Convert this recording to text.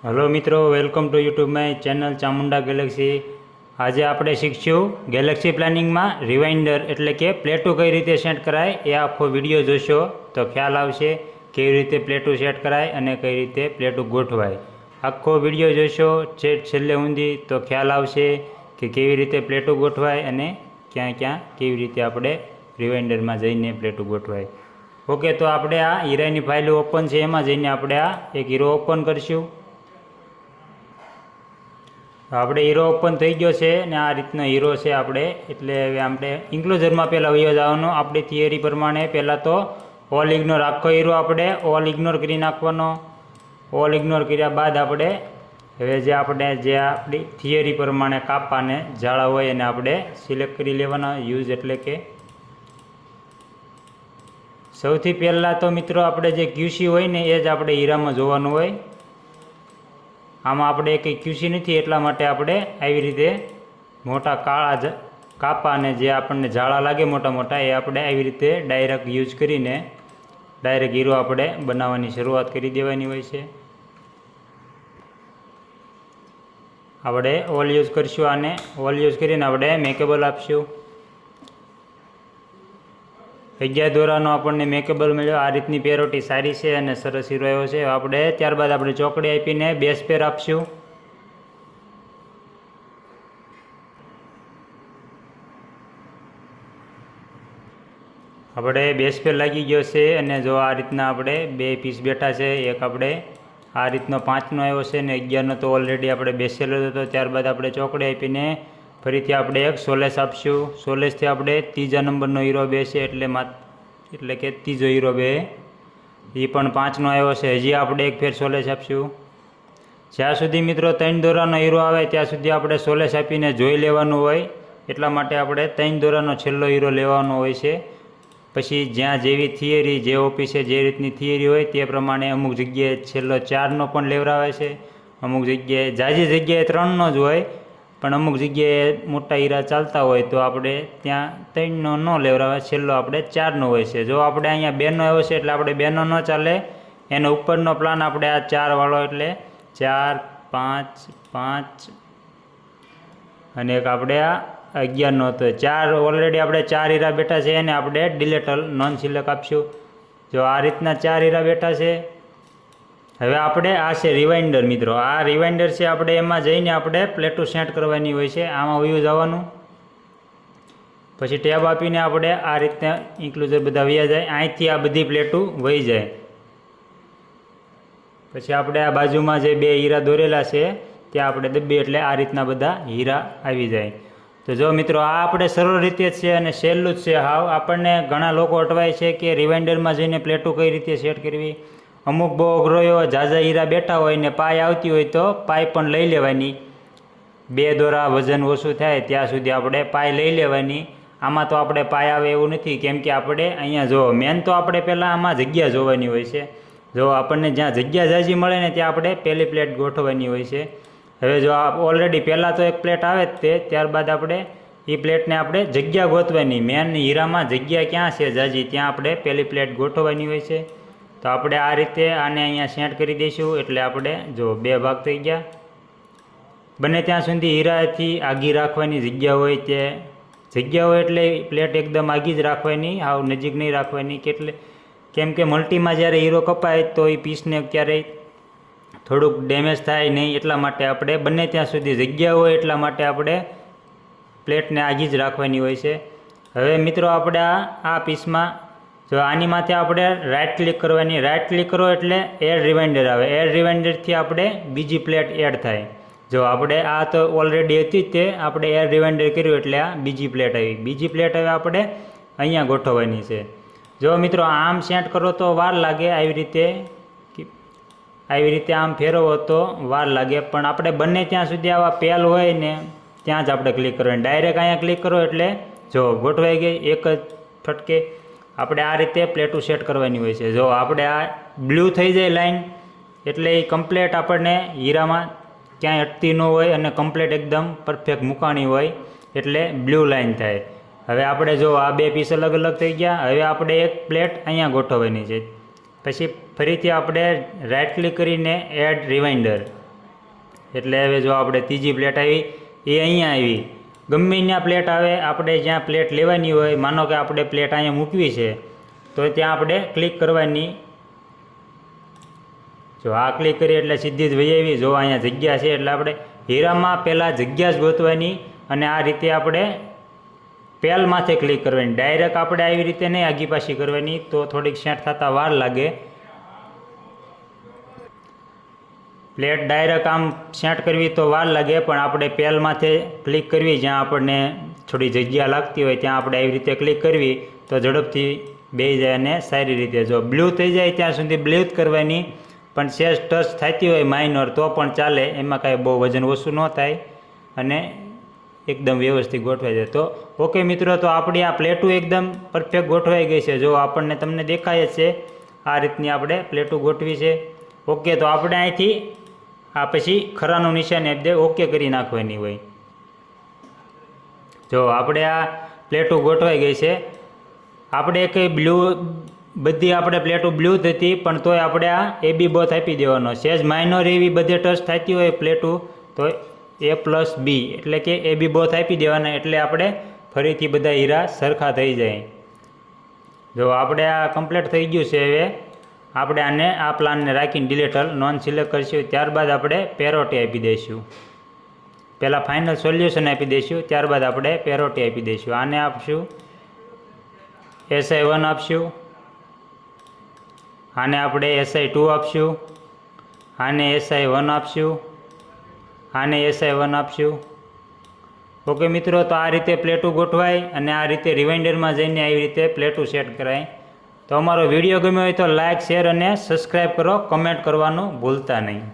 Hello मित्रों, welcome to YouTube में channel Chamunda Galaxy. आज आपणे शीखीशुं गैलेक्सी प्लानिंग में रिवाइंडर एटले के प्लेटो कई रीते सेट कराय ए आखो विडियो जोशो तो ख्याल आवशे केवी रीते प्लेटो सेट कराय अने कई रीते प्लेटो गोठवाय। आखो विडियो जोशो छेल्ले हुंदी तो ख्याल आवशे कि केवी रीते प्लेटो गोठवाय अने क्या क्या केवी रीते आपणे रिवाइंडर में जईने प्लेटो गोठवाय। ओके, तो आपणे आ हीरानी फाइल ओपन छे, एमां जईने आपणे आ एक हीरो ओपन करशुं। આપણે હીરો ઓપન થઈ ગયો છે ને આ રીતનો હીરો છે આપણે, એટલે હવે આપણે ઇન્ક્લોઝરમાં પહેલાં વયો જવાનો। આપણી થિયરી પ્રમાણે પહેલાં તો ઓલ ઇગ્નોર આખો હીરો આપણે ઓલ ઇગ્નોર કરી નાખવાનો। ઓલ ઇગ્નોર કર્યા બાદ આપણે હવે જે આપણી થિયરી પ્રમાણે કાપાને જાળા હોય એને આપણે સિલેક્ટ કરી લેવાના। યુઝ એટલે કે સૌથી પહેલાં તો મિત્રો આપણે જે ક્યુસી હોય ને એ જ આપણે હીરામાં જોવાનું હોય। આમાં આપણે કંઈ ક્યુસી નથી, એટલા માટે આપણે આવી રીતે મોટા કાળા કાપા અને જે આપણને જાળા લાગે મોટા મોટા એ આપણે આવી રીતે ડાયરેક્ટ યુઝ કરીને ડાયરેક્ટ હીરો આપણે બનાવવાની શરૂઆત કરી દેવાની હોય છે। આપણે ઓલ યુઝ કરીશું, આને ઓલ યુઝ કરીને આપણે મેકેબલ આપશું। 11 દોરાનો આપણને મેકેબલ મળ્યો। આ રીતની પેરોટી સારી છે અને સરસ હીરો આવ્યો છે। આપણે ત્યારબાદ આપણે ચોકડી આપીને બેઝ પેર આપશું। આપણે બેઝ પેર લાગી ગયો છે અને જો આ રીતના આપણે બે પીસ બેઠા છે। એક આપણે આ રીતનો 5નો આવ્યો છે ને 11નો તો ઓલરેડી આપણે બેસેલો હતો। ત્યારબાદ આપણે ચોકડી આપીને ફરીથી આપણે એક સોલેસ આપશું। સોલેસથી આપણે ત્રીજા નંબરનો હીરો બેસે એટલે કે ત્રીજો હીરો બે એ પણ 5નો આવ્યો છે। હજી આપણે એક ફેર સોલેસ આપશું। જ્યાં સુધી મિત્રો 3 દોરાનો હીરો આવે ત્યાં સુધી આપણે સોલેસ આપીને જોઈ લેવાનું હોય, એટલા માટે આપણે 3 દોરાનો છેલ્લો હીરો લેવાનો હોય છે। પછી જ્યાં જેવી થિયરી, જે ઓફિસે જે રીતની થિયરી હોય તે પ્રમાણે અમુક જગ્યાએ છેલ્લો 4નો પણ લેવરાવે છે, અમુક જગ્યાએ જાજી જગ્યાએ 3નો જ હોય, પણ અમુક જગ્યાએ મોટા હીરા ચાલતા હોય તો આપણે ત્યાં 3નો ન લેવરાવે, છેલ્લો આપણે 4નો હોય છે। જો આપણે અહીંયા 2નો આવ્યો છે એટલે આપણે 2નો ન ચાલે, એનો ઉપરનો પ્લાન આપણે આ 4 વાળો એટલે 4, 5, 5 અને એક આપણે આ 11નો હતો। 4 ઓલરેડી આપણે 4 હીરા બેઠા છે એને આપણે ડિલેટલ નોન સિલેક્ટ આપશું। જો આ રીતના 4 હીરા બેઠા છે। હવે આપણે આ છે રિવાઇન્ડર મિત્રો, આ રિવાઇન્ડર છે આપણે એમાં જઈને આપણે પ્લેટો સેટ કરવાની હોય છે। આમાં વયું જવાનું, પછી ટેબ આપીને આપણે આ રીતના ઇન્ક્લુઝર બધા વયા જાય, અહીંથી આ બધી પ્લેટો વહી જાય। પછી આપણે આ બાજુમાં જે બે હીરા દોરેલા છે ત્યાં આપણે દબીએ એટલે આ રીતના બધા હીરા આવી જાય। તો જો મિત્રો આ આપણે સરળ રીતે જ છે અને સહેલું જ છે હાવ। આપણને ઘણા લોકો અટવાય છે કે રિવાઇન્ડરમાં જઈને પ્લેટો કઈ રીતે સેટ કરવી। અમુક બહુ અઘરો એવો ઝાઝા હીરા બેઠા હોય ને પાય આવતી હોય તો પાય પણ લઈ લેવાની, 2 દોરા વજન ઓછું થાય ત્યાં સુધી આપણે પાય લઈ લેવાની। આમાં તો આપણે પાય આવે એવું નથી, કેમ કે આપણે અહીંયા જો મેન તો આપણે પહેલાં આમાં જગ્યા જોવાની હોય છે। જો આપણને જ્યાં જગ્યા ઝાઝી મળે ને ત્યાં આપણે પહેલી પ્લેટ ગોઠવવાની હોય છે। હવે જો આ ઓલરેડી પહેલાં તો એક પ્લેટ આવે જ તે, ત્યારબાદ આપણે એ પ્લેટને આપણે જગ્યા ગોતવાની, મેન હીરામાં જગ્યા ક્યાં છે ઝાઝી ત્યાં આપણે પહેલી પ્લેટ ગોઠવવાની હોય છે। તો આપણે આ રીતે આને અહીંયા સેટ કરી દઈશું એટલે આપણે જો 2 ભાગ થઈ ગયા। બને ત્યાં સુધી હીરાથી આગી રાખવાની જગ્યા હોય તે જગ્યા હોય એટલે પ્લેટ એકદમ આગી જ રાખવાની, હાવ નજીક નહીં રાખવાની। કેમ કે મલ્ટીમાં જ્યારે હીરો કપાય તો એ પીસને ક્યારેય થોડુંક ડેમેજ થાય નહીં, એટલા માટે આપણે બને ત્યાં સુધી જગ્યા હોય એટલા માટે આપણે પ્લેટને આગી જ રાખવાની હોય છે। હવે મિત્રો આપણે આ પીસમાં જો આની માથે આપણે રાઇટ ક્લિક કરવાની, રાઇટ ક્લિક કરો એટલે એડ રિવાઇન્ડર આવે, એડ રિવાઇન્ડરથી આપણે બીજી પ્લેટ એડ થાય। જો આપણે આ તો ઓલરેડી હતી તે આપણે એડ રિવાઇન્ડર કર્યું એટલે આ બીજી પ્લેટ આવી, બીજી પ્લેટ હવે આપણે અહીંયા ગોઠવવાની છે। જો મિત્રો આમ સેટ કરો તો વાર લાગે, આવી રીતે આમ ફેરવો તો વાર લાગે, પણ આપણે બંને ત્યાં સુધી આવા પેલ હોય ને ત્યાં જ આપણે ક્લિક કરવાની। ડાયરેક્ટ અહીંયા ક્લિક કરો એટલે જો ગોઠવાઈ ગઈ એક જ ફટકે। આપણે આ રીતે પ્લેટો સેટ કરવાની હોય છે। જો આપણે આ બ્લુ થઈ જાય લાઈન એટલે એ કમ્પ્લેટ આપણને હીરામાં ક્યાંય અટતી ન હોય અને કમ્પ્લેટ એકદમ પરફેક્ટ મૂકાણી હોય એટલે બ્લુ લાઈન થાય। હવે આપણે જો આ 2 પીસ અલગ અલગ થઈ ગયા। હવે આપણે એક પ્લેટ અહીંયા ગોઠવવાની છે। પછી ફરીથી આપણે રાઇટ ક્લિક કરીને એડ રિવાઇન્ડર, એટલે હવે જો આપણે ત્રીજી પ્લેટ આવી એ અહીંયા આવી. ગમે ત્યાં પ્લેટ આવે, આપણે જ્યાં પ્લેટ લેવાની હોય, માનો કે આપણે પ્લેટ અહીંયા મૂકવી છે તો ત્યાં આપણે ક્લિક કરવાની. જો આ ક્લિક કરીએ એટલે સીધી જ વહી આવી. જો અહીંયા જગ્યા છે એટલે આપણે હીરામાં પહેલાં જગ્યા જ ગોતવાની અને આ રીતે આપણે પેલ માથે ક્લિક કરવાની. ડાયરેક્ટ આપણે આવી રીતે નહીં આગી પાછી કરવાની, તો થોડીક સેટ થતાં વાર લાગે. પ્લેટ ડાયરેક્ટ આમ સેટ કરવી તો વાર લાગે, પણ આપણે પેલ માથે ક્લિક કરવી, જ્યાં આપણને થોડી જગ્યા લાગતી હોય ત્યાં આપણે આવી રીતે ક્લિક કરવી તો ઝડપથી બેસી જાય અને સારી રીતે. જો બ્લુ થઈ જાય ત્યાં સુધી બ્લુ જ કરવાની, પણ સેજ ટચ થતી હોય માઇનર તો પણ ચાલે, એમાં કાંઈ બહુ વજન ઓછું ન થાય અને એકદમ વ્યવસ્થિત ગોઠવાઈ જાય. તો ઓકે મિત્રો, તો આપણી આ પ્લેટો એકદમ પરફેક્ટ ગોઠવાઈ ગઈ છે. જો આપણને તમને દેખાય જ છે આ રીતની આપણે પ્લેટો ગોઠવી છે. ઓકે, તો આપણે અહીંથી આ પછી ખરાનું નિશાન આપી દે ઓકે કરી નાખવાની હોય. જો આપણે આ પ્લેટો ગોઠવાઈ ગઈ છે. આપણે કંઈ બ્લુ બધી આપણે પ્લેટો બ્લુ જ હતી, પણ તોય આપણે આ AB બોથ આપી દેવાનો. સેજ માઇનર એવી બધે ટચ થતી હોય પ્લેટો તો A+B એટલે કે AB બોથ આપી દેવાના, એટલે આપણે ફરીથી બધા હીરા સરખા થઈ જાય. જો આપણે આ કમ્પ્લીટ થઈ ગયું છે. હવે આપણે આને આ પ્લાનને રાખીને ડિલીટલ નોન સિલેક્ટ કરીશું. ત્યારબાદ આપણે પેરોટી આપી દઈશું. પહેલાં ફાઇનલ સોલ્યુશન આપી દઈશું, ત્યારબાદ આપણે પેરોટી આપી દઈશું. આને આપશું SI1 આપશું, આને આપણે SI2 આપશું, આને SI1 આપશું, આને SI1 આપશું. ઓકે મિત્રો, તો આ રીતે પ્લેટો ગોઠવાય અને આ રીતે રિવાઇન્ડરમાં જઈને આવી રીતે પ્લેટો સેટ કરાય. તો અમારો વિડીયો ગમ્યો હોય તો લાઇક, શેર અને સબસ્ક્રાઈબ કરો, કમેન્ટ કરવાનું ભૂલતા નહીં.